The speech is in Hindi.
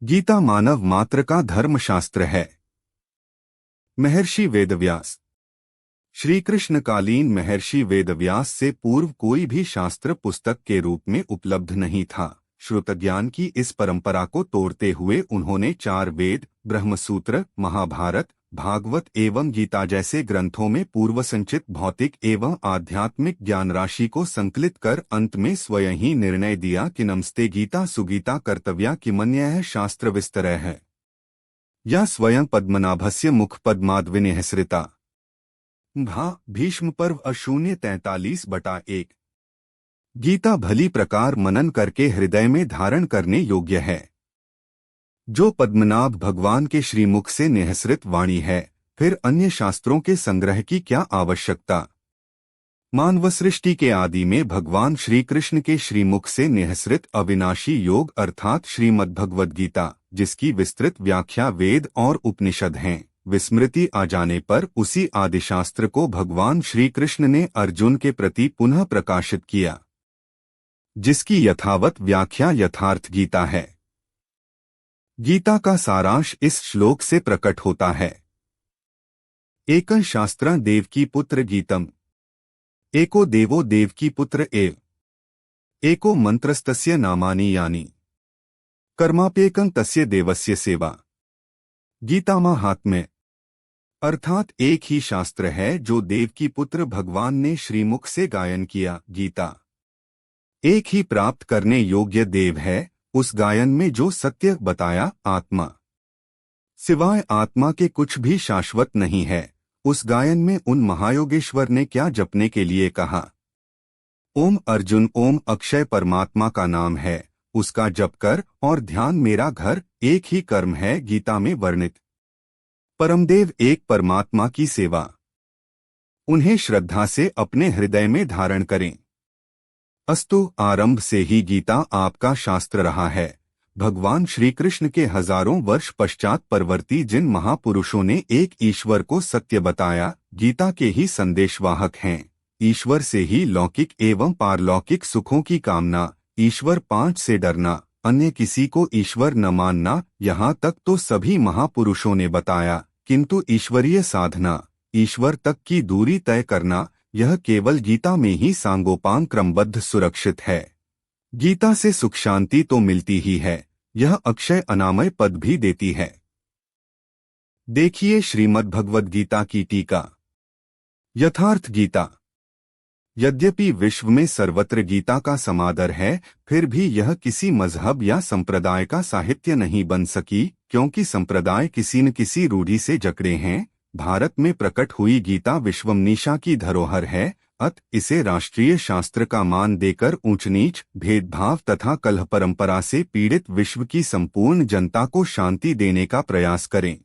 गीता मानव मात्र का धर्मशास्त्र है। महर्षि वेदव्यास। श्री कृष्णकालीन महर्षि वेदव्यास से पूर्व कोई भी शास्त्र पुस्तक के रूप में उपलब्ध नहीं था। श्रुतज्ञान की इस परंपरा को तोड़ते हुए उन्होंने 4 वेद, ब्रह्मसूत्र, महाभारत, भागवत एवं गीता जैसे ग्रंथों में पूर्व संचित भौतिक एवं आध्यात्मिक ज्ञान राशि को संकलित कर अंत में स्वयं ही निर्णय दिया कि नमस्ते गीता सुगीता कर्तव्या किमन्यः शास्त्र विस्तरः है, या स्वयं पद्मनाभस्य मुख पद्माद्विनिहसृता। भीष्म पर्व 0:43/1। गीता भली प्रकार मनन करके हृदय में धारण करने योग्य है। जो पद्मनाभ भगवान के श्रीमुख से निहसृत वाणी है, फिर अन्य शास्त्रों के संग्रह की क्या आवश्यकता। मानव सृष्टि के आदि में भगवान श्री कृष्ण के श्रीमुख से निहसृत अविनाशी योग अर्थात श्रीमद्भगवद गीता, जिसकी विस्तृत व्याख्या वेद और उपनिषद हैं, विस्मृति आ जाने पर उसी आदिशास्त्र को भगवान श्री कृष्ण ने अर्जुन के प्रति पुनः प्रकाशित किया, जिसकी यथावत व्याख्या यथार्थ गीता है। गीता का सारांश इस श्लोक से प्रकट होता है। एकं शास्त्रं देवकी पुत्र गीतम, एको देवो देवकी पुत्र एव, एको मंत्रस्तस्य नामानि यानि, कर्माप्येकं तस्य देवस्य सेवा। गीता महात्म्य अर्थात एक ही शास्त्र है जो देवकी पुत्र भगवान ने श्रीमुख से गायन किया, गीता। एक ही प्राप्त करने योग्य देव है, उस गायन में जो सत्य बताया, आत्मा। सिवाय आत्मा के कुछ भी शाश्वत नहीं है। उस गायन में उन महायोगेश्वर ने क्या जपने के लिए कहा। ओम अर्जुन, ओम अक्षय परमात्मा का नाम है, उसका जप कर और ध्यान मेरा घर, एक ही कर्म है गीता में वर्णित। परमदेव एक परमात्मा की सेवा, उन्हें श्रद्धा से अपने हृदय में धारण करें। अस्तु, आरंभ से ही गीता आपका शास्त्र रहा है। भगवान श्री कृष्ण के हजारों वर्ष पश्चात परवर्ती जिन महापुरुषों ने एक ईश्वर को सत्य बताया, गीता के ही संदेशवाहक हैं। ईश्वर से ही लौकिक एवं पारलौकिक सुखों की कामना, ईश्वर 5 से डरना, अन्य किसी को ईश्वर न मानना, यहाँ तक तो सभी महापुरुषों ने बताया, किंतु ईश्वरीय साधना, ईश्वर तक की दूरी तय करना, यह केवल गीता में ही सांगोपांग क्रमबद्ध सुरक्षित है। गीता से सुख शांति तो मिलती ही है, यह अक्षय अनामय पद भी देती है। देखिए श्रीमद्भगवद गीता की टीका। यथार्थ गीता। यद्यपि विश्व में सर्वत्र गीता का समादर है, फिर भी यह किसी मजहब या संप्रदाय का साहित्य नहीं बन सकी, क्योंकि संप्रदाय किसी न किसी रूढ़ि से जकड़े हैं। भारत में प्रकट हुई गीता विश्वमनीषा की धरोहर है, अत इसे राष्ट्रीय शास्त्र का मान देकर ऊंच नीच, भेदभाव तथा कलह परंपरा से पीड़ित विश्व की संपूर्ण जनता को शांति देने का प्रयास करें।